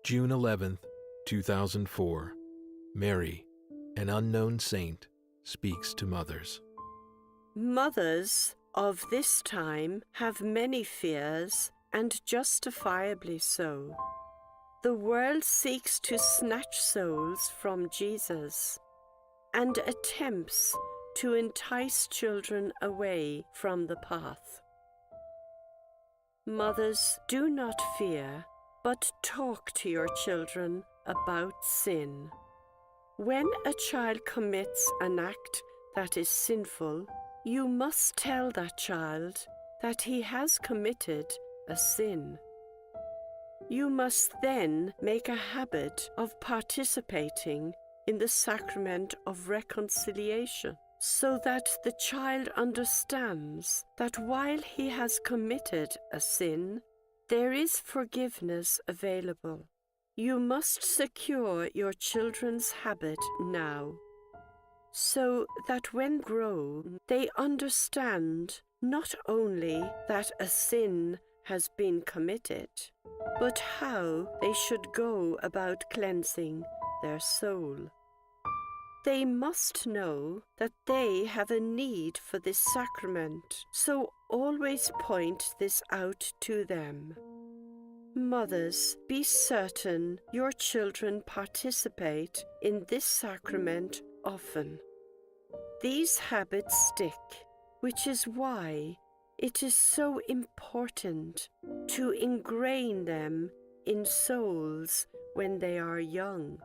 June 11th, 2004. Mary, an unknown saint, speaks to mothers. Mothers of this time have many fears, and justifiably so. The world seeks to snatch souls from Jesus and attempts to entice children away from the path. Mothers, do not fear, but talk to your children about sin. When a child commits an act that is sinful, you must tell that child that he has committed a sin. You must then make a habit of participating in the sacrament of reconciliation, so that the child understands that while he has committed a sin, there is forgiveness available. You must secure your children's habit now, so that when grown, they understand not only that a sin has been committed, but how they should go about cleansing their soul. They must know that they have a need for this sacrament, so always point this out to them. Mothers, be certain your children participate in this sacrament often. These habits stick, which is why it is so important to ingrain them in souls when they are young.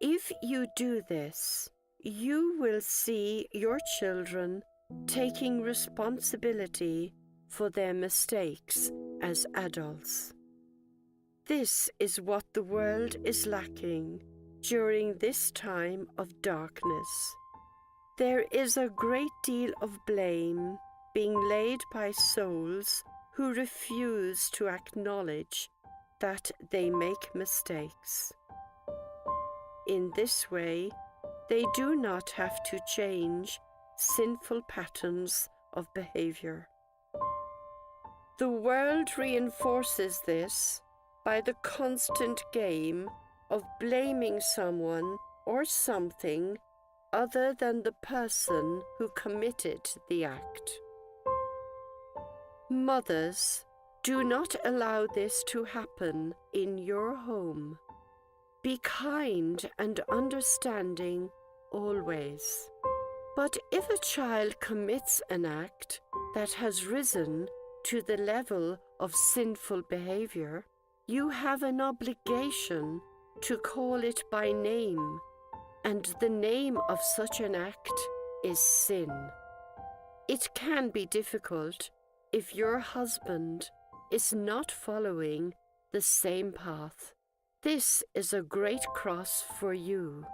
If you do this, you will see your children taking responsibility for their mistakes as adults. This is what the world is lacking during this time of darkness. There is a great deal of blame being laid by souls who refuse to acknowledge that they make mistakes. In this way, they do not have to change sinful patterns of behavior. The world reinforces this by the constant game of blaming someone or something other than the person who committed the act. Mothers, do not allow this to happen in your home. Be kind and understanding always. But if a child commits an act that has risen to the level of sinful behavior, you have an obligation to call it by name, and the name of such an act is sin. It can be difficult if your husband is not following the same path. This is a great cross for you,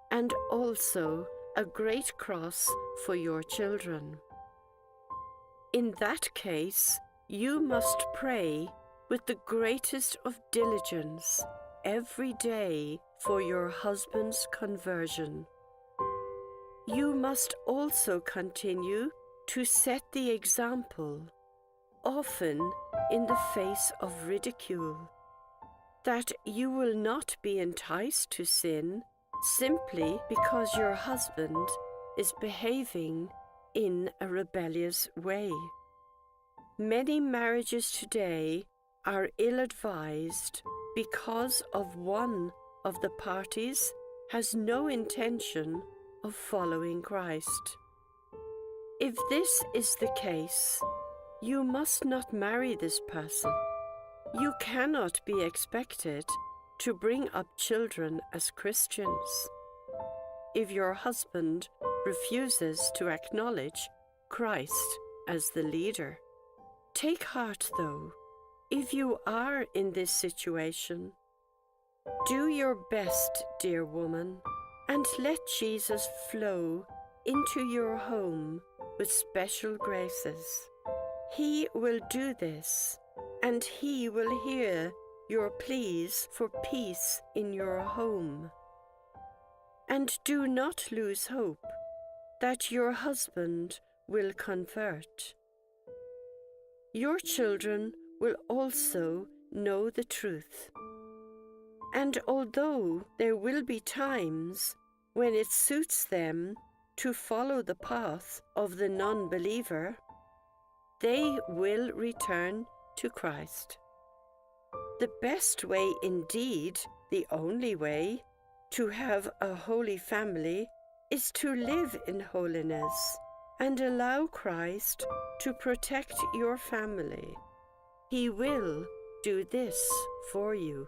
and also a great cross for your children. In that case, you must pray with the greatest of diligence every day for your husband's conversion. You must also continue to set the example, often in the face of ridicule, that you will not be enticed to sin simply because your husband is behaving in a rebellious way. Many marriages today are ill-advised because of one of the parties has no intention of following Christ. If this is the case, you must not marry this person. You cannot be expected to bring up children as Christians. If your husband refuses to acknowledge Christ as the leader, take heart though, if you are in this situation. Do your best, dear woman, and let Jesus flow into your home with special graces. He will do this, and He will hear your pleas for peace in your home. And do not lose hope that your husband will convert. Your children will also know the truth. And although there will be times when it suits them to follow the path of the non-believer, they will return to Christ. The best way, indeed, the only way, to have a holy family is to live in holiness and allow Christ to protect your family. He will do this for you.